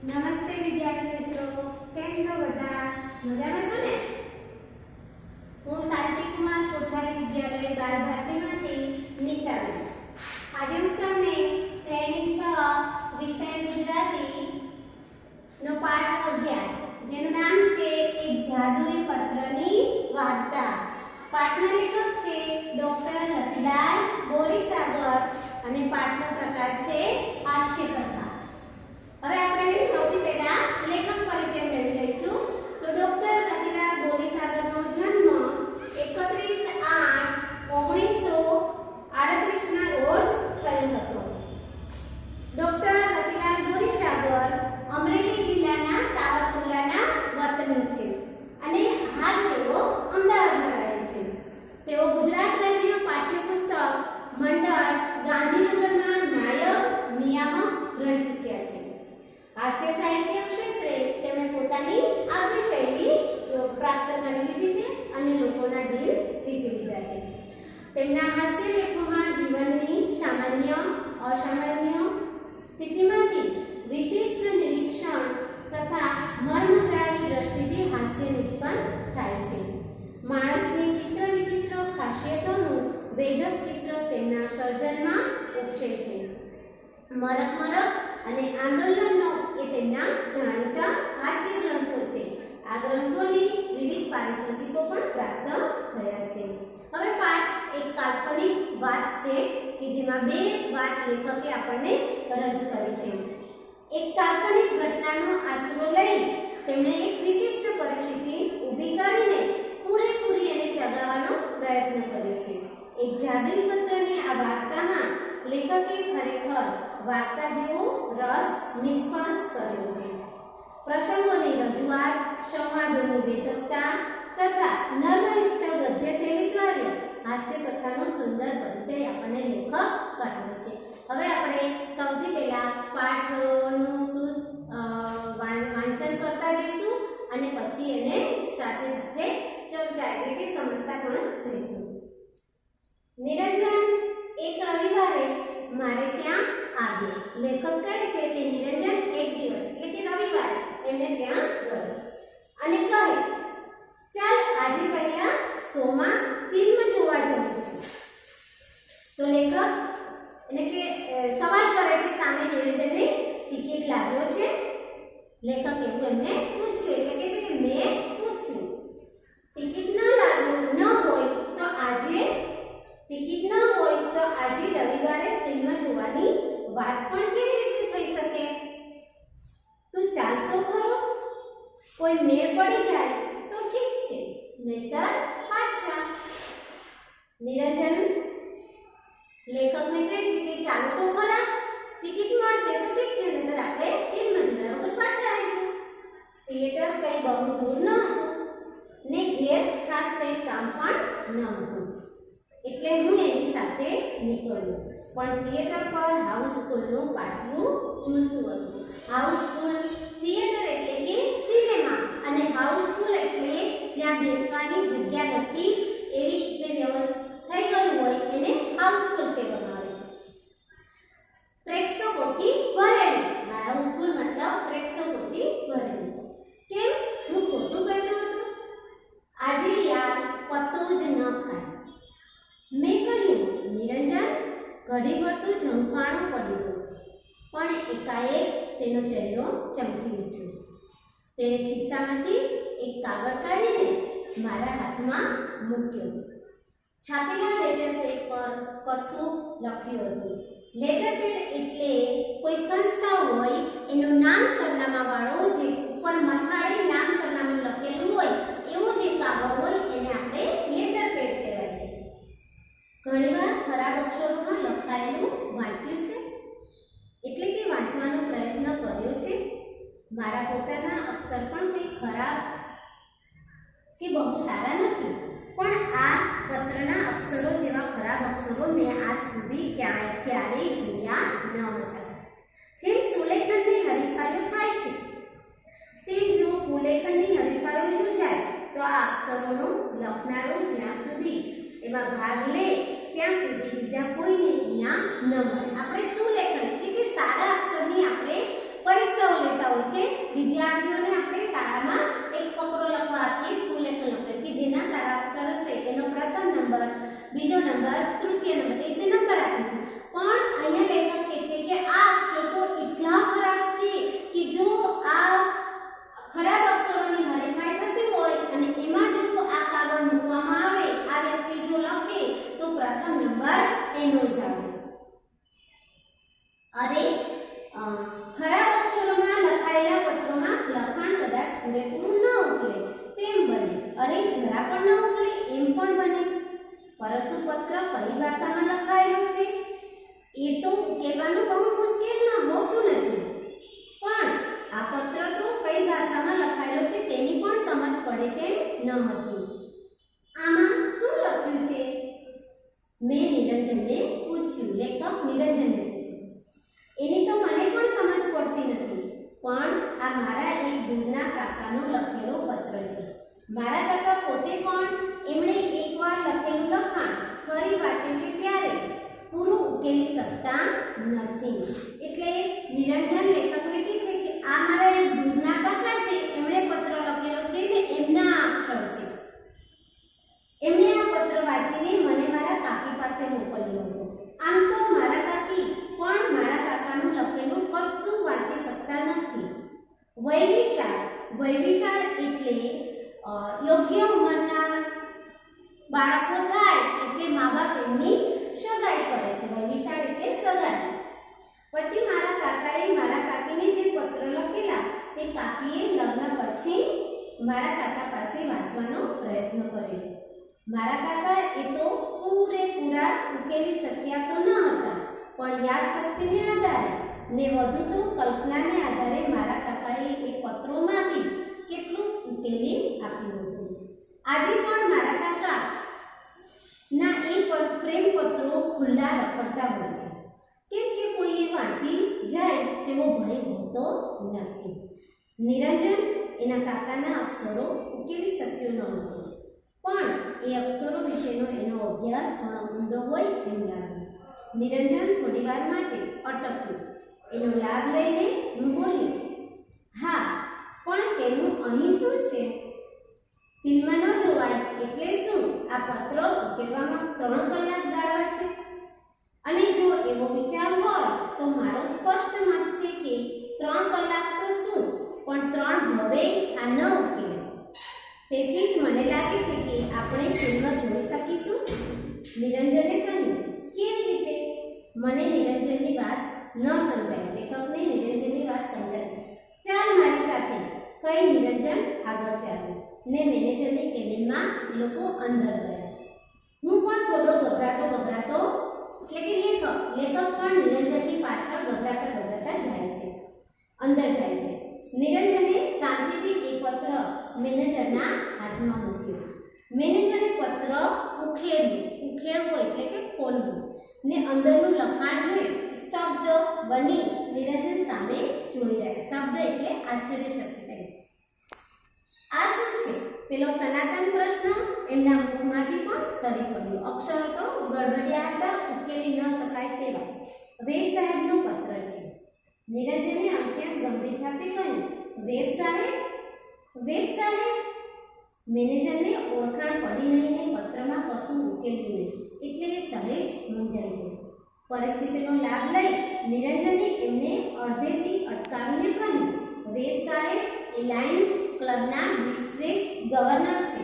નમસ્તે વિદ્યાર્થી મિત્રો, કેમ છો બધા? મજામાં છો ને? હું શાંતિ કુમાર કોઠારી વિદ્યાલય બાલ ભારતીમાંથી નીતાબેન. આજે હું તમને શ્રેણી 6 વિષય ગુજરાતી નો પાઠ 11 જેનું નામ છે એક જાદુઈ પત્રની વાર્તા. પાઠના લેખક છે ડોક્ટર રતિલાલ બોરીસાગર અને પાઠનો પ્રકાર છે હાસ્ય કથા. હવે આપણે સૌથી પહેલા લેખક પરિચય મેળવી લઈશું. તો ડોક્ટર રતિલાલ બોરીસાગરનો જન્મ 31/8/1938 ના રોજ થયો હતો. ડોક્ટર રતિલાલ બોરીસાગર અમરેલી જિલ્લાના સાવરકુંડલાના વતની છે અને હાલ તેઓ અમદાવાદમાં રહે છે. તેઓ ગુજરાત રાજ્ય પાઠ્યપુસ્તક મંડળ ગાંધીનગરના નાયબ નિયામક રહી ચૂક્યા છે. હાસ્ય સાહિત્ય ક્ષેત્રે તેમણે પોતાની આગવી શૈલી પ્રાપ્ત કરી લીધી છે અને લોકોના દિલ જીતી લીધા છે. તેમના હાસ્ય લેખોમાં જીવનની સામાન્ય અસામાન્ય સ્થિતિમાંથી વિશિષ્ટ નિરીક્ષણ તથા મર્મગ્રાહી દ્રષ્ટિથી હાસ્ય નિષ્પન્ન થાય છે. માણસની ચિત્ર વિચિત્ર ખાસિયતોનું વેધક ચિત્ર તેમના સર્જનમાં ઉપસે છે. મરક મરક અને આંદોલનનો એ તેમના જાણીતા હાસ્ય ગ્રંથો છે. આ ગ્રંથોની વિવિધ પારિતોષિકો પણ પ્રાપ્ત થયા છે. હવે પાઠ એક કાલ્પનિક વાત છે કે જેમાં બે વાત લેખકે આપણને રજૂ કરી છે. એક કાલ્પનિક ઘટનાનો આશરો લઈ તેમણે એક વિશિષ્ટ પરિસ્થિતિ ઊભી કરીને પૂરેપૂરી એને ચગાવવાનો પ્રયત્ન કર્યો છે. એક જાદુઈ પત્રની આ વાર્તામાં લેખકે ખરેખર વાર્તા જેવો રસ નિષ્પન્ન કર્યો છે. પ્રસંગોની રજૂઆત, સંવાદોની વેધકતા તથા નર્મયુક્ત ગદ્ય શૈલી દ્વારા હાસ્ય કથાનો સુંદર પરિચય આપણને લેખક કરાવે છે. હવે આપણે સૌથી પહેલા પાઠનું વાંચન કરતા જઈશું અને પછી એને સાથે સાથે ચર્ચા એટલે કે સમજતા પણ જઈશું. નિરંજન એક રવિવારે મારે ત્યાં આવ્યો. લેખક કહે છે કે નિરંજન એક દિવસ એટલે કે રવિવારે એમને ત્યાં ગયો અને કહે, ચાલ આજે પહેલા શોમાં ફિલ્મ જોવા જવું છે. તો લેખક એટલે કે સવાલ કરે છે સામે નિરંજનને ટિકિટ લાવ્યો છે. લેખક એવું એમને પૂછ્યું એટલે કે છે કે મેં પૂછ્યું. ટિકિટ ન લાવ્યો ન હોય તો આજે રવિવારે ફિલ્મ જોવાની વાત પણ કેવી રીતે થઈ શકે? તું ચાલતો ખરો, કોઈ મેળ પડી જાય તો ઠીક છે, નહીતર પાછા. નિરંજન લેખકને કહે છે કે ચાલો તો ખરા, ટિકિટ મળશે તો ઠીક છે, નહીતર આપણે ફિલ્મ જોયા વગર પાછા આવીશું. થિયેટર કંઈ બહુ દૂર ન હતું ને ઘેર ખાસ કંઈ કામ પણ ન હતું એટલે હું એની સાથે નીકળ્યો. પણ થિયેટર પર હાઉસફુલનું પાટિયું ઝૂલતું હતું. હાઉસફુલ થિયેટર એટલે કે સિનેમા અને હાઉસફુલ એટલે જ્યાં બેસવાની જગ્યા નથી એવી જે વ્યવસ્થા થઈ ગયું હોય એને હાઉસફુલ કહેવામાં આવે છે. પ્રેક્ષકોથી ભરેલું. હાઉસફુલ મતલબ પ્રેક્ષકોથી ભરેલું. કેમ? હું ખોટું કહેતો હતો? આજે યાર પત્તો જ ન ખાય. મેં કહ્યું, નિરંજન ઘડીભર તો ઝંખાણો પડી ગયો પણ એકાએક તેનો ચહેરો ચમકી ઉઠ્યો. તેણે ખિસ્સામાંથી એક કાગળ કાઢીને મારા હાથમાં મૂક્યો. છાપેલા લેટરપેડ પર કશું લખ્યું હતું. લેટરપેડ એટલે કોઈ સંસ્થા હોય એનું નામ સરનામાવાળો જે ઉપર મથાળે નામ સરનામું લખેલું હોય એવો જે કાગળ હોય એને આપણે લેટરપેડ કહેવાય છે. ઘણીવાર ખરાબ અક્ષરોમાં લખાયેલું વાંચ્યું છે એટલે કે વાંચવાનો પ્રયત્ન કર્યો છે. મારા પોતાના અક્ષર પણ કંઈ ખરાબ કે બહુ સારા નથી, પણ આ પત્રના અક્ષરો જેવા ખરાબ અક્ષરો મેં આજ સુધી ક્યારેય જોયા ન હતા. જેમ સુલેખનની હરીફાઈઓ થાય છે તેમ જો કુલેખનની હરીફાઈઓ યોજાય તો આ અક્ષરોનો લખનારો જ્યાં સુધી એમાં ભાગ લે ત્યાં સુધી બીજા કોઈને ઇનામ ન મળે. આપણે સુલેખન એટલે કે સારા અક્ષરની આપણે પરીક્ષાઓ લેતા હોય છે વિદ્યાર્થીઓને આપણે શાળામાં એક ફકરો લખવા આપીએ, સુલેખન લખીએ કે જેના સારા અક્ષર હશે એનો પ્રથમ નંબર, બીજો નંબર, તૃતીય નંબર, એટલે નંબર આપીશું. પણ અહીંયા લેખક કહે છે કે આ અક્ષરો તો એટલા ખરાબ છે કે જો આ ખરાબ અક્ષરોની હરીફાઈ થતી હોય અને એમાં જો આ કાગળ મૂકવામાં આવે, આ વ્યક્તિ જો લખે તો પ્રથમ નંબર એનો જ આવે. અરે ખરાબ અક્ષરોમાં લખાયેલા પત્રોમાં લખાણ કદાચ પૂરેપૂરું ન ઉકલે તેમ બને, અરે જરા પણ ન ઉકલે એમ પણ બને. પરંતુ પત્ર કઈ ભાષામાં લખાયેલું છે એ તો ઉકેલવાનું બહુ મુશ્કેલ હોતું નથી. પણ આ પત્ર તો કઈ ભાષામાં લખાયેલો છે તેની પણ સમજ પડે તેમ ન હતી. આમાં શું લખ્યું છે? મેં નિરંજનને પૂછ્યું. લેખક નિરંજનને પૂછ્યું. એની તો મને પણ સમજ પડતી નથી, પણ આ મારા એક દૂરના કાકાનો લખેલો પત્ર છે. મારા કાકા પોતે પણ એમણે એકવાર લખેલું લખાણ ફરી વાંચે છે ત્યારે પૂરું ઉકેલી શકતા નથી. એટલે નિરંજન લેખકને કહે છે કે આ મારા એક દૂરના કાકા છે, એમણે પત્ર લખેલો છે ને એમના અક્ષર છે. એમણે આ પત્ર વાંચીને મને મારા કાકી પાસે મોકલ્યો હતો. આમ તો મારા કાકી પણ મારા કાકાનું લખેલું કશું વાંચી શકતા નથી. વયવિશાળ એટલે યોગ્ય ઉંમરના બાળકો થાય એટલે મા બાપ એમની સગાઈ કરે છે. વયવિશાળ એટલે સગાઈ. પછી મારા કાકાએ મારા કાકીને જે પત્ર લખેલા તે કાકીએ લગ્ન પછી મારા કાકા પાસે વાંચવાનો પ્રયત્ન કર્યો. મારા કાકા એ તો પૂરેપૂરા ઉકેલી શક્યા તો ન હતા, પણ યાદશક્તિને આધારે ને વધુ તો કલ્પનાને આધારે મારા કાકાએ એ પત્રોમાંથી કેટલું ઉકેલી આપ્યું હતું. આજે પણ મારા કાકા ના એ પ્રેમ પત્રો ખુલ્લા રખડતા હોય છે, કેમ કે કોઈ વાંચી જાય તેવો ભય હોતો નથી. નિરંજન એના કાકાના અક્ષરો ઉકેલી શક્યો ન હતો, પણ એ અક્ષરો વિશેનો એનો અભ્યાસ ઘણો ઊંડો હોય એમ લાગ્યું. નિરંજન થોડીવાર માટે અટક્યું. એનો લાભ લઈને હું બોલ્યો, હા, પણ તેનું અહીં શું છે? ફિલ્મ ન જોવાય એટલે શું આ પત્ર ઉકેલવામાં 3 કલાક ગાળવા છે? અને જો એવો વિચાર હોય તો મારો સ્પષ્ટ મત છે કે 3 કલાક તો શું, પણ 3 હવે આ ન ઉકેલે. તેથી જ મને લાગે છે કે આપણે ફિલ્મ જોઈ શકીશું. નિરંજને કહ્યું, કેવી રીતે? મને નિરંજનની વાત ન સમજાય. લેખકને નિરંજનની વાત સમજાય. ચાલ મારી સાથે, કઈ નિરંજન આગળ ચાલ્યો ને મેનેજરની કેબિનમાં એ લોકો અંદર ગયા. હું પણ થોડો ગભરાતો એટલે કે લેખક પણ નિરંજનની પાછળ ગભરાતા જાય છે, અંદર જાય છે. નિરંજને શાંતિથી એ પત્ર મેનેજરના હાથમાં મૂક્યો. મેનેજરે પત્ર ઉખેડવો એટલે કે ખોલવું ને અંદરનું લખાણ જોઈ સ્તબ્ધ બની નિરંજન સામે જોઈ રહ્યા. સ્તબ્ધ એટલે આશ્ચર્યચકિત થઈ. આ શું છે? પેલો સનાતન પ્રશ્ન એમના મુખમાંથી પણ સરી પડ્યો. અક્ષરો તો ગડબડિયા હતા, ઉકેલી ન શકાય તેવા. વેદ સાહેબનો પત્ર છે. નિરંજને અત્યંત ગંભીરતાથી કહ્યું, વેદ સાહેબ. મેનેજરને ઓળખાણ પડી નહીં ને પત્રમાં કશું ઉકેલ્યું નહીં, એટલે એ સહેજ મૂંઝાઈ ગયો. પરિસ્થિતિનો લાભ લઈ નિરંજને એમને અડધેથી અટકાવીને કહ્યું, વેદ સાહેબ એ લાયન્સ ક્લબના ડિસ્ટ્રિક્ટ ગવર્નર છે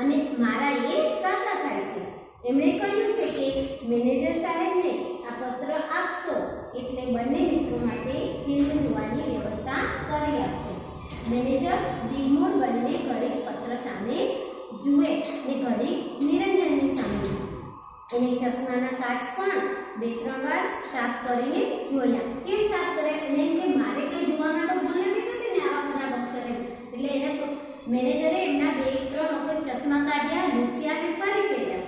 અને મારા એ કાકા થાય છે. એમણે કહ્યું છે કે મેનેજર સાહેબને આ પત્ર આપશો એટલે બંને મિત્રો માટે ફિલ્મ જોવાની વ્યવસ્થા કરી આપશે. મેનેજર દિગ્મૂઢ બનીને ઘડીક પત્ર સામે જુએ ને ઘડીક નિરંજનની સામે. એને ચશ્માના કાચ પણ 2-3 વાર સાફ કરીને જોયા. કેમ સાફ કર્યા? એને એમ કે મારે કંઈ જોવામાં તો ભૂલ નથી થતી ને આવા ખરાબ અક્ષરે. એટલે એને મેનેજરે એમના 2-3 વખત ચશ્મા કાઢ્યા, લૂછ્યા ને ફરી પહેર્યા.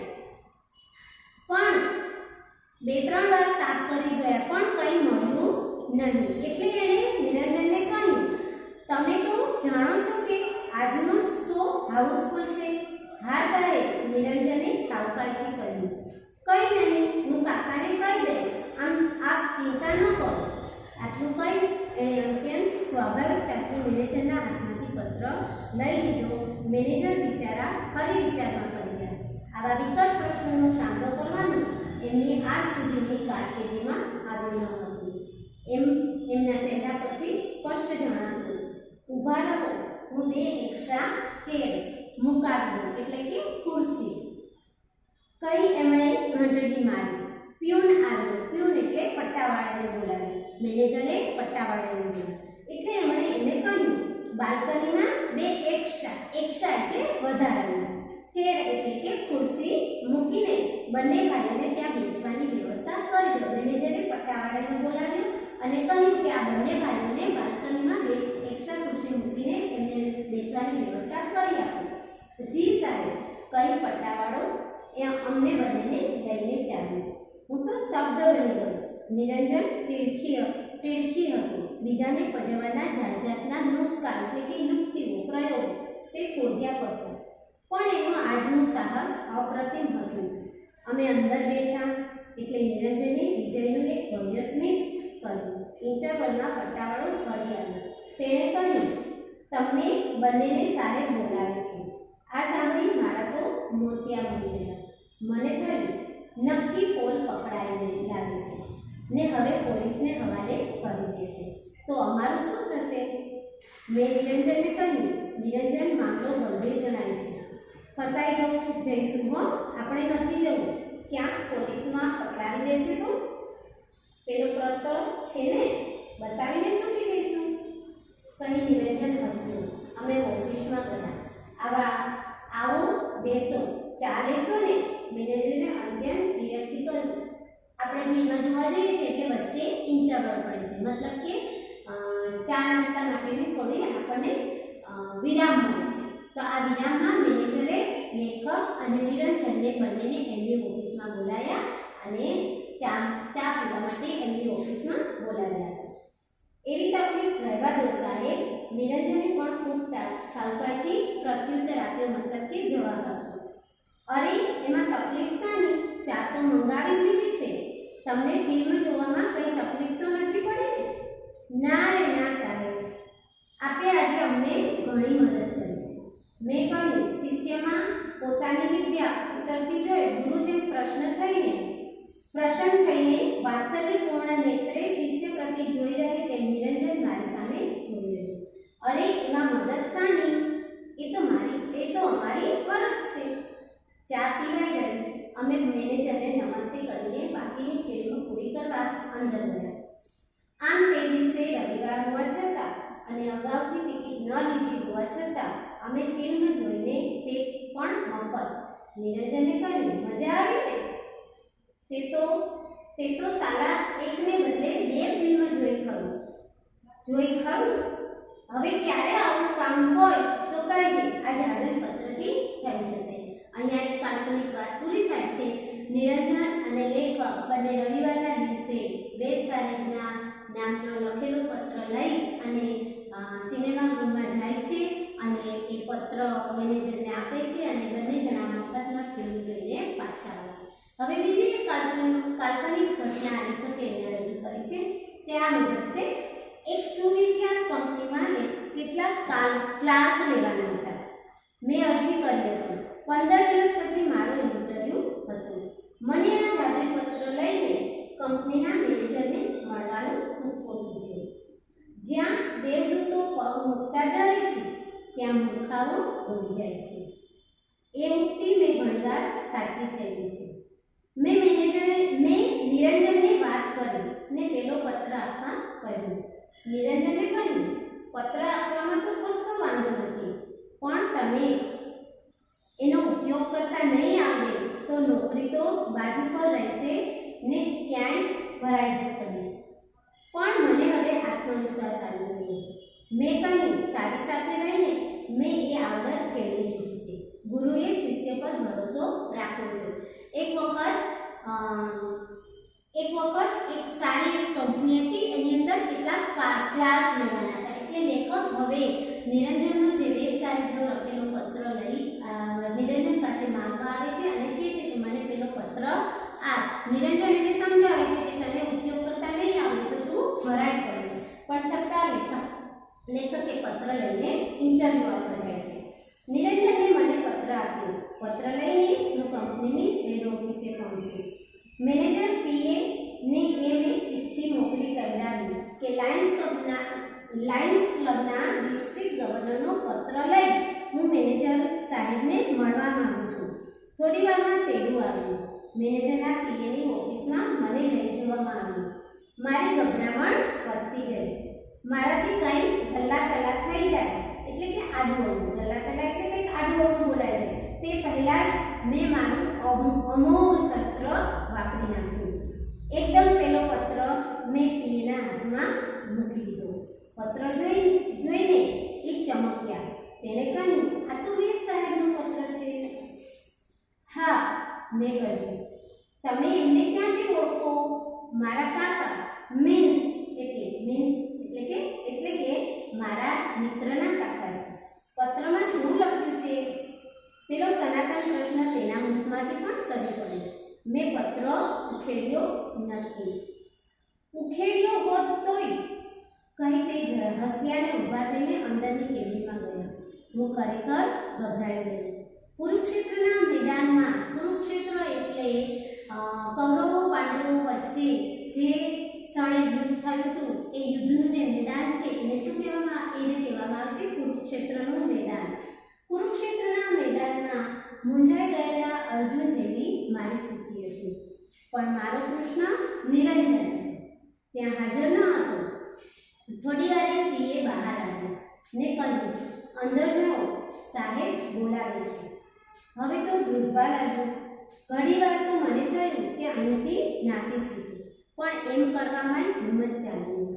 પણ 2-3 વાર સાફ કરી જોયા પણ કંઈ મળ્યું નહીં. એટલે એણે નિરંજનને કહ્યું, તમે તો જાણો છો કે આજનો શો હાઉસફુલ છે. હા સાહેબ, નિરંજને ઠાવકાઈથી કહ્યું. કંઈ નહીં, હું કાકાને કહી દઈશ. આપ ચિંતા ન કરો. આટલું કહી એણે અત્યંત સ્વાભાવિકતાથી મેનેજરના હાથમાંથી પત્ર લઈ લીધો. મેનેજર બિચારા ફરી વિચારમાં પડી ગયા. આવા વિકટ પ્રશ્નોનો સામનો કરવાનો એમની આજ સુધીની કારકિર્દીમાં આવ્યું ન હતું. એમના ચહેરા પરથી સ્પષ્ટ જણાતું, ઊભા રહો, હું 2 એક્સ્ટ્રા ચેર મુકાવી દઉં, એટલે કે ખુરશી. કઈ એમણે ઘંટડી મારી. પ્યુન આવ્યો. પ્યુન એટલે પટ્ટાવાળાને બોલાવી. મેનેજરે પટ્ટાવાળાને બોલાવી એટલે એમણે એને કહ્યું, બાલ્કનીમાં 2 એક્સ્ટ્રા એટલે વધારાની ચેર એટલે કે ખુરશી મૂકીને બંને ભાઈઓને ત્યાં બેસવાની વ્યવસ્થા કરી દો. મેનેજરે પટ્ટાવાળાને બોલાવ્યો અને કહ્યું કે આ બંને ભાઈઓને બાલ્કનીમાં 2 એક્સ્ટ્રા ખુરશી મૂકીને એમને બેસવાની વ્યવસ્થા કરી આપો. જી સાહેબ, કઈ પટ્ટાવાળો એ અમને બંનેને લઈને ચાલ્યો. હું તો સ્તબ્ધ બની ગયો. નિરંજન તીડખી હતી. બીજાને પજવવાના જાતજાતના નુસ્ખા એટલે કે યુક્તિઓ, પ્રયોગો તે શોધ્યા કરતો, પણ એનું આજનું સાહસ અપ્રતિમ હતું. અમે અંદર બેઠા એટલે નિરંજને વિજયનું એક ભવ્ય સ્મિત કર્યું. ઇન્ટરવલમાં પટ્ટાવાળો ફરી આવ્યો. તેણે કહ્યું, તમને બંનેને સાહેબ બોલાવે છે. આ સાંભળી મારા તો મોતિયા બની ગયા. મને થયું નક્કી પોલ પકડાઈ લાગે છે ને હવે પોલીસને હવાલે કરી દેશે તો અમારું શું થશે? મેં નિરંજનને કહ્યું, નિરંજન, મામલો ગંભીર જણાય છે. ફસાઈ જઈશું હો, આપણે નથી જવું. ક્યાંક પોલીસમાં પકડાવી દેશે તો? પેલો પ્રતો છે ને, બતાવીને છૂટી જઈશું. કહી નિરંજન હસ્યું. અમે ઓફિસમાં ગયા. આવો બેસો, ચા લેશો ને? મેનેજરને અત્યંત વિરક્તિ કર્યું. આપણે ફિલ્મમાં જોવા જઈએ છીએ કે વચ્ચે ઇન્ટરવલ પડે છે, મતલબ કે ચા નાસ્તા માટેની થોડી આપણને વિરામ મળે છે. તો આ વિરામમાં મેનેજરે લેખક અને નિરંજનને બંનેને એમની ઓફિસમાં બોલાયા અને ચા પીવા માટે એમની ઓફિસમાં બોલાવ્યા. એવી તકલીફ રહેવા દો સાહેબ. નિરંજને પણ ખૂબ ઠાવકાઈથી પ્રત્યુત્તર આપ્યો, મતલબ કે જવાબ આપ્યો. અરે એમાં તકલીફ શાની? ચા તો મંગાવી લીધી છે. તમને ફિલ્મ જોવામાં કંઈ તકલીફ તો નથી પડી ને? ના રે ના સાહેબ, આપે આજે અમને ઘણી મદદ કરી છે. મેં કહ્યું, શિષ્યમાં પોતાની વિદ્યા ઉતરતી જોઈ ગુરુ જેમ પ્રસન્ન થઈને વાત્સલ્યપૂર્ણ નેત્રે શિષ્ય પ્રતિ જોઈ રહે તેમ નિરંજન મારી સામે જોઈ રહ્યો. અરે એમાં મદદ શાની? એ તો અમારી ફરજ છે. ચા પીવાઈ રહી. અમે મેનેજરને નમસ્તે કરીને બાકીની ફિલ્મ પૂરી કરવા અંદર ગયા. આમ તે દિવસે રવિવાર હોવા છતાં અને અગાઉથી ટિકિટ ન લીધી હોવા છતાં અમે ફિલ્મ જોઈને તે પણ મફત. નિરંજને કહ્યું, મજા આવી ને? તે તો સાલા એકને બદલે 2 ફિલ્મ જોઈ ખરું. હવે ક્યારે આવું કામ હોય તો કહેજે, આ જાદુઈ પત્રથી થઈ જશે. અહીંયા એક કાલ્પનિક વાત પૂરી થાય છે. નિરંજન અને લેખક બંને રવિવારના દિવસે વેદ સાહેબના નામનો લખેલો પત્ર લઈ અને સિનેમાગૃહમાં જાય છે અને એ પત્ર મેનેજરને આપે છે અને બંને જણા મફતમાં ફિલ્મ જોઈને પાછા આવે છે. હવે બીજી એક કાલ્પનિક ઘટના લેખકે અહીંયા રજૂ કરી છે. તે આ મુજબ છે. એક સુવિખ્યાત કંપનીમાં કેટલાક ક્લાર્ક લેવાના હતા. મેં અરજી કરી હતી. 15 દિવસ પછી મારો ઇન્ટરવ્યૂ હતો. મને આ જાદુઈ પત્ર લઈને કંપનીના મેનેજરને મળવાનું ખૂબ સૂચ્યું. જ્યાં દેવદૂતો પગ મૂકતા ડરે છે, ત્યાં મૂર્ખાઓ ડૂબી જાય છે. એ ઉક્તિ મેં ઘણીવાર સાચી થયેલી છે. મેં નિરંજનને વાત કરી ને પેલો પત્ર આપવા કહ્યું. નિરંજને કહ્યું, પત્ર આપવામાં તો કશો વાંધો નથી, પણ તમે એનો ઉપયોગ કરતા નહીં આવડે તો નોકરી તો બાજુ પર રહેશે ને ક્યાંય ભરાઈ પડીશ. પણ મને હવે આત્મવિશ્વાસ આવી ગયો. મેં કહ્યું, તારી સાથે રહીને મેં એ આવડત કેળવી લીધી છે. ગુરુએ શિષ્ય પર ભરોસો રાખવો જોઈએ. એક વખત એક સારી એવી કંપની હતી. એની અંદર કેટલાક ક્લાર્ક લેવાના હતા. એટલે લેખક હવે નિરંજનનો જે વેદ સાહેબનો લખેલો પત્ર લઈ નિરંજન પાસે માંગવા આવે છે અને કહે છે કે મને પેલો પત્ર આપ. નિરંજન એને સમજાવે છે કે તને ઉપયોગ કરતા નહીં આવડે તો તું ભરાઈ પડે છે, પણ છતાં લેખકે પત્ર લઈને ઇન્ટરવ્યૂ આપવા જાય છે. નિરંજને મને પત્ર આપ્યો. પત્ર લઈને હું કંપનીની હેડ ઓફિસે પહોંચ્યો. મેનેજર પીએ ને એમે ચિઠ્ઠી મોકલી કહેલાવ્યું કે લાયન્સ ક્લબના ડિસ્ટ્રિક્ટ ગવર્નરનો પત્ર લઈ હું મેનેજર સાહેબને મળવા માંગુ છું. થોડી વારમાં તેડું આવ્યું. મેનેજરના પીએની ઓફિસમાં મને લઈ જવામાં આવ્યું. મારી ગભરામણ વધતી ગઈ. મારાથી કંઈ ગલ્લા થઈ જાય એટલે કે આડું ગલ્લા એટલે કંઈક આડું બોલાય જાય તે પહેલાં જ મેં મારું અમોઘ શસ્ત્ર વાપરી નાખ્યું. એકદમ પેલો પત્ર મેં પીએના હાથમાં મૂકી દીધો. પત્ર જોઈને એ ચમક્યા. તેણે કહ્યું, આ તો વેદ સાહેબનો પત્ર છે. હા, મેં કહ્યું. તમે એમને ક્યાંથી ઓળખો? મારા કાકા મીન્સ એટલે કે મારા મિત્રના કાકા છે. પત્રમાં શું લખ્યું છે? પેલો સનાતન પ્રશ્ન તેના મુખમાંથી પણ સરી પડ્યો. મેં પત્ર ઉખેડ્યો નથી. ઉખેડ્યો હોત તોય કહી તે હસ્યાને ઊભા થઈને અંદરની કેબિનમાં ગયા. હું ખરેખર ગભરાઈ ગયો. કુરુક્ષેત્રના મેદાનમાં, કુરુક્ષેત્ર એટલે કૌરવો પાંડવો વચ્ચે જે સ્થળે યુદ્ધ થયું હતું એ યુદ્ધનું જે મેદાન છે એને શું કહેવામાં આવે છે? કુરુક્ષેત્રનું મેદાન. કુરુક્ષેત્રના મેદાનમાં મૂંઝાઈ ગયેલા અર્જુન જેવી મારી સ્થિતિ હતી. પણ મારો કૃષ્ણ નિરંજન ત્યાં હાજર ન હતો. થોડી વારે પીએ બહાર આવ્યો ને કહ્યું, અંદર જાઓ, સાહેબ બોલાવે છે. હવે તો ધ્રુજવા લાગ્યો. ઘણી વાર તો મને થયું કે અહીંથી નાસી છૂટું, પણ એમ કરવામાં હિંમત ચાલી.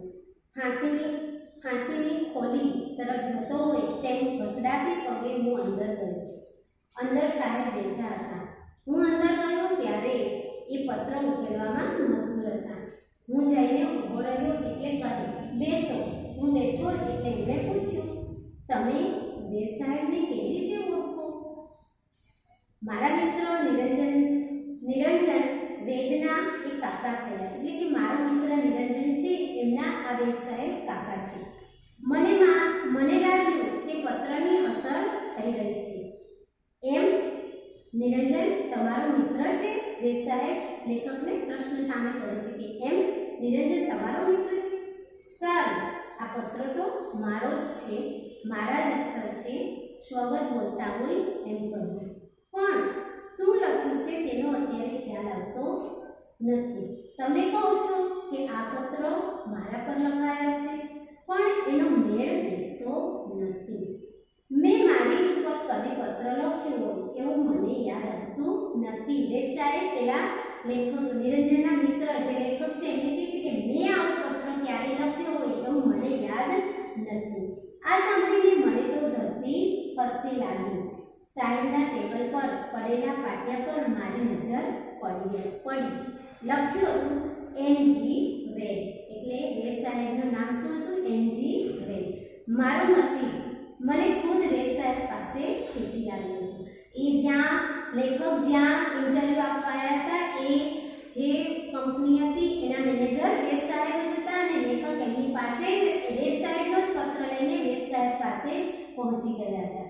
ફાંસીની ખોલી તરફ જતો હોય તેમ ઘસડાતી પગે હું અંદર ગયો. અંદર સાહેબ બેઠા હતા. હું અંદર ગયો ત્યારે એ પત્ર ઉકેલવામાં મશગુલ હતા. હું જઈને ઊભો રહ્યો એટલે કહે, બેસો. હું બેઠો એટલે એમણે પૂછ્યું, તમે વેદ સાહેબને કેવી રીતે ઓળખો? મારા મિત્ર નિરંજન વેદના એ કાકા થયા. એટલે કે મારો મિત્ર નિરંજન છે એમના આ વેદ સાહેબ કાકા છે. મને લાગ્યું કે પત્રની અસર થઈ રહી છે. એમ નિરંજન તમારો મિત્ર છે? વેદ સાહેબ લેખકને પ્રશ્ન સામે કરે છે કે એમ નિરંજન તમારો મિત્ર છે? સારું, આ પત્ર તો મારો જ છે, મારા જ અક્ષર છે. સ્વગત બોલતા હોય એમ કહ્યું. પણ શું લખ્યું છે તેનો અત્યારે ખ્યાલ આવતો નથી. તમે કહો છો કે આ પત્ર મારા પર લખાયેલો છે, પણ એનો મેળ બેસતો નથી. મેં મારી ઉપર કદી પત્ર લખ્યો હોય એવું મને યાદ આવતું નથી. વેદ સાહેબ પેલા લેખક નિરંજનના મિત્ર જે લેખક છે એમને કહે છે કે મેં આવો પત્ર ક્યારે લખ્યો હોય એવું મને યાદ નથી. આ સાંભળીને મને તો ધરતી ખસતી લાગી. સાહેબના ટેબલ પર પડેલા પાટિયા પર મારી નજર પડી. લખ્યું હતું એનજી વેદ. એટલે વેદ સાહેબનું નામ શું હતું? એનજી વેદ. મારું નસીબ મને ખુદ વેદ સાહેબ પાસે ખેંચી લાવ્યું હતું. લેખક જ્યાં ઇન્ટરવ્યૂ આપવા આવ્યા હતા એ જે કંપની હતી એના મેનેજર વેદ સાહેબ જ હતા અને લેખક એમની પાસે વેદ સાહેબનો જ પત્ર લઈને વેદ સાહેબ પાસે પહોંચી ગયા હતા.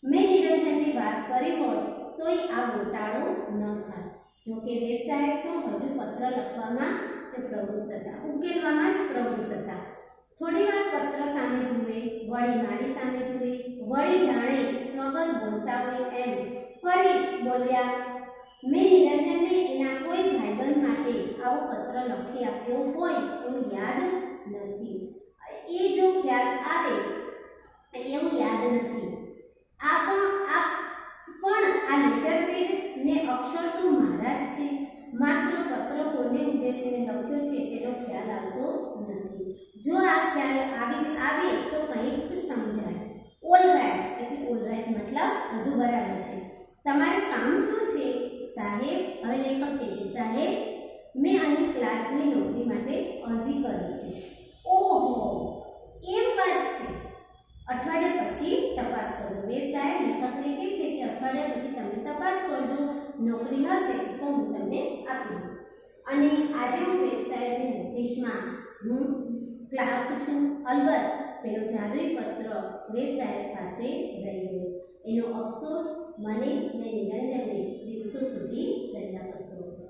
મેં નિરંજનની વાત કરી હોત તોય આ ગોટાળો ન થાય. જોકે વેદ સાહેબ તો હજુ પત્ર લખવામાં જ પ્રવૃત્ત હતા, ઉકેલવામાં જ પ્રવૃત્ત હતા. થોડી વાર પત્ર સામે જુએ, વળી મારી સામે જુએ, વળી જાણે સ્વગત બોલતા હોય એમ ફરી બોલ્યા, મેં નિરંજનને એના કોઈ ભાઈબંધ માટે આવો પત્ર લખી આપ્યો હોય એવું યાદ નથી. એ જો ખ્યાલ આવે એવું યાદ નથી. પણ આ લેટર પેડ ને અક્ષર તો મારા જ છે. માત્ર પત્ર કોને ઉદ્દેશીને લખ્યો છે તેનો ખ્યાલ આવતો નથી. જો આ ખ્યાલ આવે તો કંઈક સમજાય. ઓલ રાઈટ એટલે ઓલ રાઈટ મતલબ બધું બરાબર છે. તમારે કામ શું છે? સાહેબ, હવે લેખક કહે છે, સાહેબ મેં અહીં ક્લાર્કની નોકરી માટે અરજી કરી છે. ઓહો, એમ વાત છે. અઠવાડિયા પછી તપાસ કરજો. વેદ સાહેબ લેખકને કહે છે કે અઠવાડિયા પછી તમે તપાસ કરજો, નોકરી હશે તો હું તમને આપી દઈશ. અને આજે હું વેદ સાહેબની ઓફિસમાં હું ક્લાર્ક છું. અલબત્ત પેલો જાદુઈ પત્ર વેસાયત પાસે રહી ગયો. એનો અફસોસ મને ને નિરંજનને દિવસો સુધી રહ્યા કરતો હતો.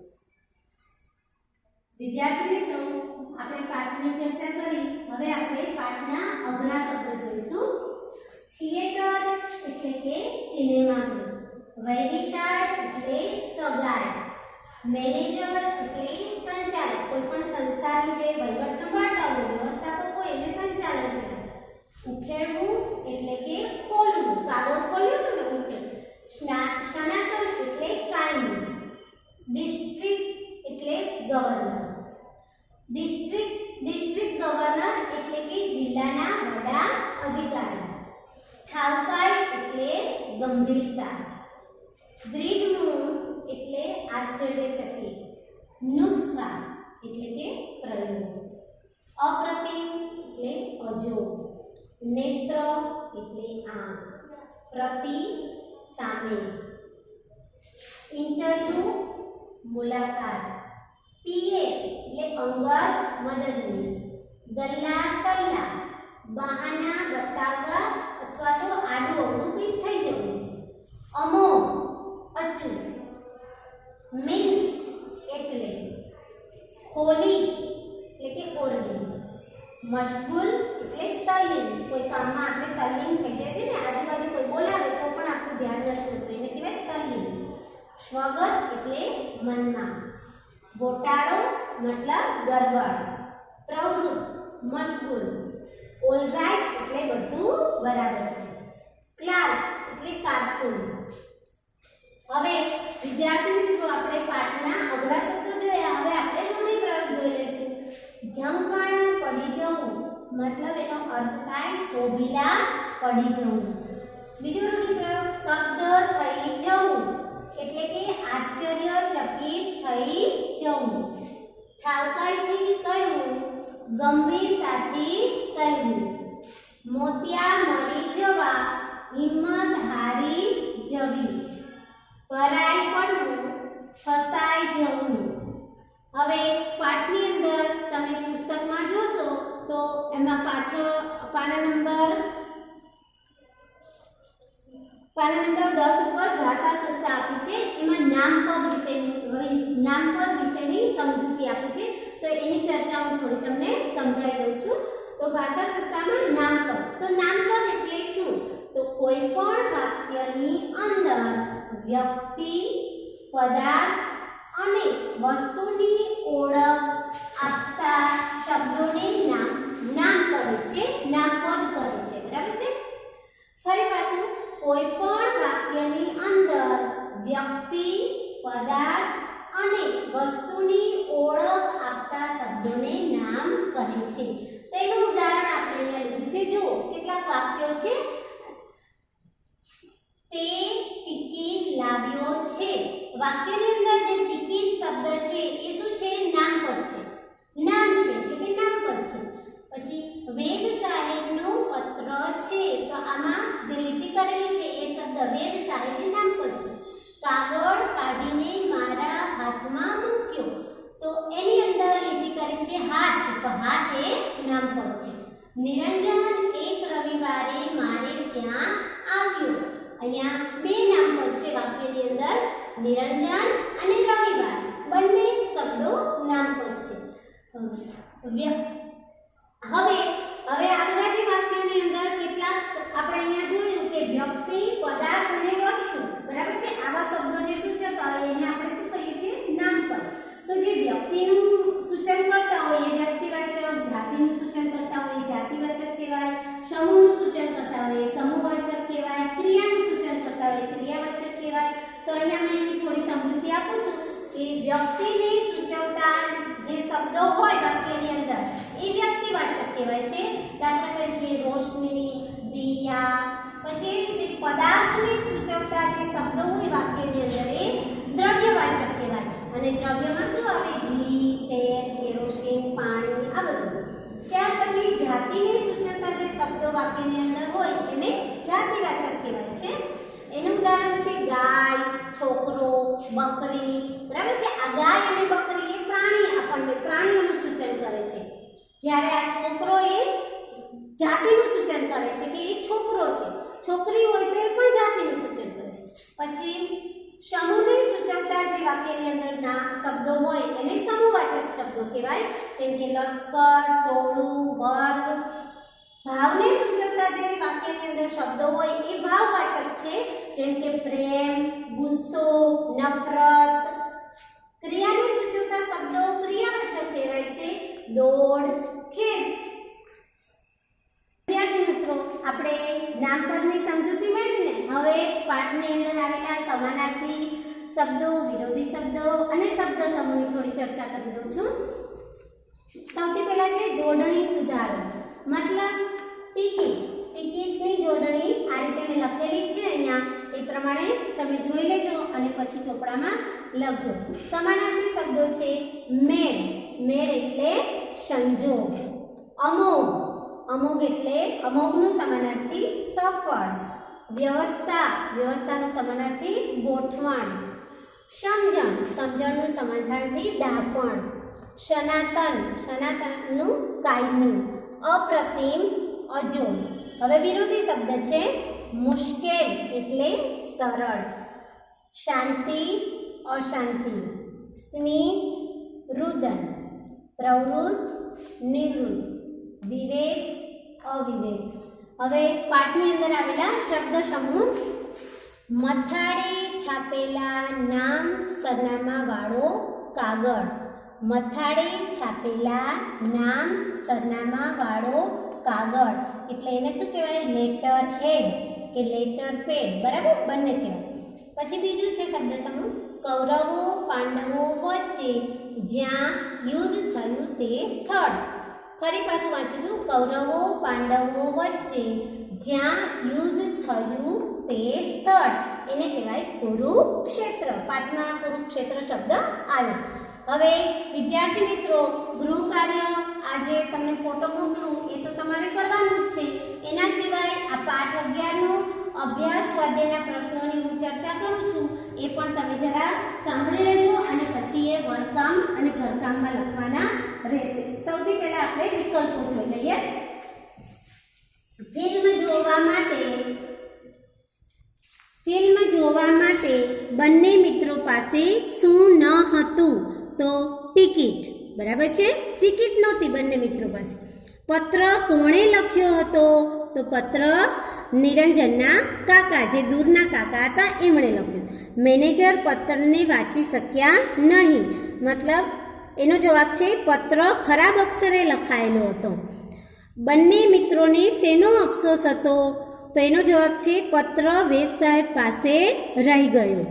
વિદ્યાર્થી મિત્રો, આપણે પાઠની ચર્ચા કરી. હવે આપણે પાઠના અઘરા શબ્દો જોઈશું. થિયેટર એટલે કે સિનેમાગૃહ, વૈવિશાળ એટલે સગાઈ, મેનેજર એટલે સંચાલક, કોઈ પણ સંસ્થાની જે વહીવટ સંભાળતા હોય, વ્યવસ્થાપક હોય એને સંચાલન કરે. ઉખેડવું એટલે કે ખોલવું, કાગળ ખોલ્યું તો ને ઉખેડ. સ્નાતક એટલે કાયમી. ડિસ્ટ્રિક્ટ એટલે ગવર્નર. ડિસ્ટ્રિક્ટ ગવર્નર એટલે કે જિલ્લાના વડા અધિકારી. ઠાવકાઈ એટલે ગંભીરતા. દ્રિઢમૂળ એટલે આશ્ચર્યચકિત. નુસ્ખા એટલે કે પ્રયોગ. અપ્રતિમ એટલે અજોડ. નેત્ર એટલે આંખ. પ્રતિ સામે. ઇન્ટરવ્યુ મુલાકાત. પીએ એટલે અંગત મદદનીશ. ગલ્લા તલ્લા બહાના બતાવવા અથવા તો આડું અવળું કંઈક થઈ જવું. અમોઘ અચૂક. મીન્સ એટલે. ખોલી એટલે કે ઓરડી. મશગુલ એટલે તલ્લીન, કોઈ કામમાં આપણે તલ્લીન થઈ જાય છે ને, આજુબાજુ કોઈ બોલાવે તો પણ આપણું ધ્યાન નથી હોતું, એને કહેવાય તલ્લીન. સ્વગત એટલે મનમાં. ગોટાળો મતલબ ગરબડ. પ્રવૃત્ત મશગુલ. ઓલરાઇટ એટલે બધું બરાબર છે. ક્લાર્ક એટલે કારકુન. હવે વિદ્યાર્થી મિત્રો, આપણે પાઠના અઘરા શબ્દો જોયા. હવે આપણે રૂઢિપ્રયોગ જોઈ લઈશું. જંપાણા પડી જવું મતલબ એનો અર્થ થાય છોભીલા પડી જવું. બીજો રૂઢિપ્રયોગ સ્તબ્ધ થઈ જવું એટલે કે આશ્ચર્યચકિત થઈ જવું. ઠાવકાઈથી કહેવું, ગંભીરતાથી કહેવું. મોતિયા મરી જવા, હિંમત હારી જવી. ભરાઈ પડવું, ફસાઈ જવું. હવે પાઠની અંદર તમે પુસ્તકમાં જોશો તો એમાં પાછળ પાના નંબર 10 ઉપર ભાષા સંસ્થા આપી છે. એમાં નામપદ વિશેની સમજૂતી આપી છે, તો એની ચર્ચા હું થોડી તમને સમજાવી દઉં છું. તો ભાષા સંસ્થામાં નામપદ. તો નામપદ એટલે શું? તો કોઈ પણ વાક્યની અંદર વ્યક્તિ, પદાર્થ અને વસ્તુની ઓળખ આપતા શબ્દોને નામ કહે છે, નામપદ કહે છે. બરાબર છે? ફરી પાછું, કોઈ પણ વાક્યની અંદર વ્યક્તિ, પદાર્થ અને વસ્તુની ઓળખ આપતા શબ્દોને નામ કહે છે. તેનું ઉદાહરણ આપણે અહીંયા લીધું છે. જુઓ કેટલાક વાક્યો છે. તે ટિકિટ લાવ્યો છે. વાક્યની અંદર જે ટિકિટ શબ્દ છે એ શું છે? નામપદ છે. નામ છે એટલે કે નામપદ છે. પછી વેદ સાહેબનો પત્ર છે, તો આમાં જે લીટી કરેલી છે એ શબ્દ વેદ સાહેબ એ નામપદ છે. કાગળ કાઢીને મારા હાથમાં મૂક્યો, તો એની અંદર લીટી કરી છે હાથ, તો હાથ એ નામપદ છે. નિરંજન એક રવિવારે મારે ત્યાં આવ્યો. અહીંયા બે નામપદ છે વાક્યની અંદર, નિરંજન અને રવિવાર, બંને શબ્દો નામપદ છે. હવે આગળના જે વાક્યની અંદર કેટલાક આપણે અહીંયા જોયું કે વ્યક્તિ, પદાર્થ અને વસ્તુ, બરાબર છે, આવા શબ્દો જે સૂચવતા હોય એને આપણે શું કહીએ છીએ? નામપદ. તો જે વ્યક્તિનું સૂચન કરતા હોય એ વ્યક્તિવાચક, જાતિનું સૂચન કરતા હોય એ જાતિવાચક કહેવાય, સમૂહનું સૂચન કરતા હોય એ સમૂહવાચક કહેવાય, ક્રિયાનું સૂચન કરતા હોય ક્રિયાવાચક કહેવાય. તો અહીંયા મેં એની થોડી સમજૂતી આપું છું કે વ્યક્તિને સૂચવતા જે શબ્દો હોય વાક્યની અંદર એ વ્યક્તિવાચક કહેવાય છે. દાખલા તરીકે રોશની, દિયા. પછી એ રીતે પદાર્થને સૂચવતા જે શબ્દો હોય વાક્યની અંદર એ દ્રવ્યવાચક કહેવાય. અને દ્રવ્યમાં શું આવે? ઘી, તેલ, કેરોસીન, પાણી, આ બધું. ત્યાર પછી જાતિને સૂચવતા જે શબ્દો વાક્યની અંદર હોય એને જાતિવાચક કહેવાય છે. એનું ઉદાહરણ છે ગાય, છોકરો, બકરી. બરાબર છે? આ ગાય અને બકરી એ પ્રાણીઓનું સૂચન કરે છે, જ્યારે આ છોકરો એ જાતિનું સૂચન કરે છે કે એ છોકરો છે, છોકરી હોય તો એ પણ જાતિનું સૂચન કરે છે. પછી સમૂહને સૂચવતા જે વાક્યની અંદર ના શબ્દો હોય એને સમૂહવાચક શબ્દો કહેવાય, જેમ કે લશ્કર, ટોળું, વર્ગ. ભાવને સૂચવતા જે વાક્યની અંદર શબ્દો હોય એ ભાવવાચક છે, જેમ કે પ્રેમ, ગુસ્સો, નફરત. ક્રિયાને સૂચવતા શબ્દો ક્રિયાવાચક કહેવાય છે, દોડ, ખેંચ. વિદ્યાર્થી મિત્રો, આપણે નામપદની સમજૂતી મેળવીને હવે પાઠની અંદર આવેલા સમાનાર્થી શબ્દો, વિરોધી શબ્દો અને શબ્દ સમૂહની થોડી ચર્ચા કરી દઉં છું. સૌથી પહેલા છે જોડણી સુધારો, મતલબ ટિકિટ. ટિકિટની જોડણી આ રીતે મેં લખેલી છે અહીંયા, એ પ્રમાણે તમે જોઈ લેજો અને પછી ચોપડામાં લખજો. સમાનાર્થી શબ્દો છે મેળ, મેળ એટલે સંજોગ. અમોઘ, અમોઘ એટલે અમોઘનું સમાનાર્થી સફળ. વ્યવસ્થા, વ્યવસ્થાનો સમાનાર્થી ગોઠવણ. સમજણ, સમજણનું સમાનાર્થી ડાપણ. સનાતન, સનાતનનું કાયમી. અપ્રતિમ, અજોડ. હવે વિરોધી શબ્દ છે મુશ્કેલ એટલે સરળ. શાંતિ, અશાંતિ. સ્મિત, રુદન. પ્રવૃત્ત, નિવૃત્ત. વિવેક, અવિવેક. હવે પાઠની અંદર આવેલા શબ્દ સમૂહ. મથાળે છાપેલા નામ સરનામા વાળો કાગળ. મથાળે છાપેલા નામ સરનામા વાળો કાગળ એટલે એને શું કહેવાય? લેટર હેડ કે લેટર પેડ, બરાબર, બંને કહેવાય. પછી બીજું છે શબ્દ સમૂહ કૌરવો પાંડવો વચ્ચે જ્યાં યુદ્ધ થયું તે સ્થળ. ફરી પાછું વાંચું છું. કૌરવો પાંડવો વચ્ચે જ્યાં યુદ્ધ થયું તે સ્થળ એને કહેવાય કુરુક્ષેત્ર. પાઠમાં કુરુક્ષેત્ર શબ્દ આવ્યો. હવે વિદ્યાર્થી મિત્રો, ગૃહ કાર્ય આજે તમને ફોટો મોકલું એ તો તમારે કરવાનું જ છે. એના સિવાય આ પાઠ 11નો અભ્યાસ સ્વાધ્યાયના પ્રશ્નોની હું ચર્ચા કરું છું, એ પણ તમે જરા સાંભળી લેજો અને પછી એ વર્કકામ અને ઘરકામમાં લખવાના રહેશે. સૌથી પહેલા આપણે વિકલ્પો જોઈ લઈએ. ફિલ્મ જોવા માટે બંને મિત્રો પાસે શું ન હતું? તો ટિકિટ, બરાબર છે, ટિકિટ નહોતી બંને મિત્રો પાસે. પત્ર કોણે લખ્યો હતો? તો પત્ર નિરંજનના કાકા, જે દૂરના કાકા હતા, એમણે લખ્યું. મેનેજર પત્રને વાંચી શક્યા નહીં, મતલબ એનો જવાબ છે પત્ર ખરાબ અક્ષરે લખાયેલો હતો. બંને મિત્રોને શેનો અફસોસ હતો? તો એનો જવાબ છે પત્ર વેદ સાહેબ પાસે રહી ગયો.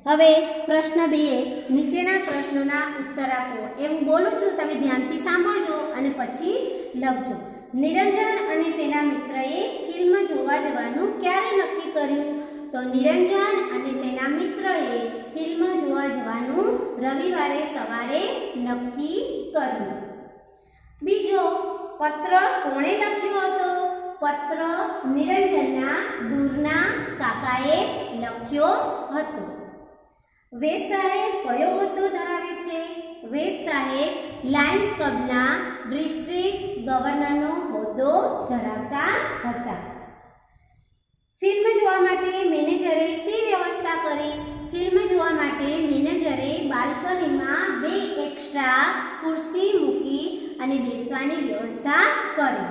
હવે પ્રશ્ન 2, નીચેના પ્રશ્નોના ઉત્તર આપો. એ હું બોલું છું, તમે ધ્યાનથી સાંભળજો અને પછી લખજો. નિરંજન અને તેના મિત્રએ ફિલ્મ જોવા જવાનું ક્યારે નક્કી કર્યું? તો નિરંજન અને તેના મિત્રએ ફિલ્મ જોવા જવાનું રવિવારે સવારે નક્કી કર્યું. બીજો, પત્ર કોણે લખ્યો હતો? પત્ર નિરંજનના દૂરના કાકાએ લખ્યો હતો. વેદ સાહેબ કયો હોદ્દો ધરાવે છે? વેદ સાહેબ લાયન્સ ક્લબના ડિસ્ટ્રિક્ટ ગવર્નરનો હોદ્દો ધરાવતા હતા. ફિલ્મ જોવા માટે મેનેજરે શી વ્યવસ્થા કરી? ફિલ્મ જોવા માટે મેનેજરે બાલ્કનીમાં 2 એક્સ્ટ્રા ખુરશી મૂકી અને બેસવાની વ્યવસ્થા કરી.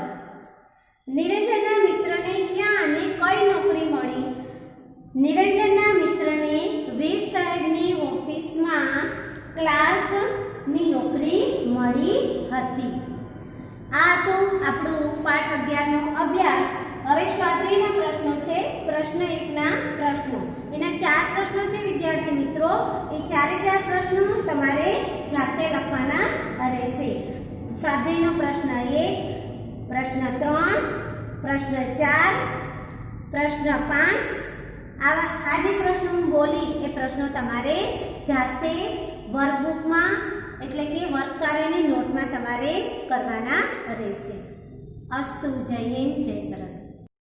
નિરંજનના મિત્રને ક્યાં અને કઈ નોકરી મળી? નિરંજનના મિત્રને વેદ સાહેબની ઓફિસમાં ક્લાર્કની નોકરી મળી હતી. આ તો આપણું પાઠ 11નો અભ્યાસ. હવે સ્વાધ્યાયના પ્રશ્નો છે. પ્રશ્ન 1ના પ્રશ્નો, એના 4 પ્રશ્નો છે વિદ્યાર્થી મિત્રો. એ 4 પ્રશ્નો તમારે જાતે લખવાના રહેશે. સ્વાધ્યાયનો પ્રશ્ન 1, પ્રશ્ન 3, પ્રશ્ન 4, પ્રશ્ન 5. આ જે પ્રશ્નો હું બોલી એ પ્રશ્નો તમારે જાતે વર્કબુકમાં એટલે કે વર્ક કાર્યની નોટમાં તમારે કરવાના રહેશે. અસ્તુ. જય હિન્દ, જય સરસ્વતી.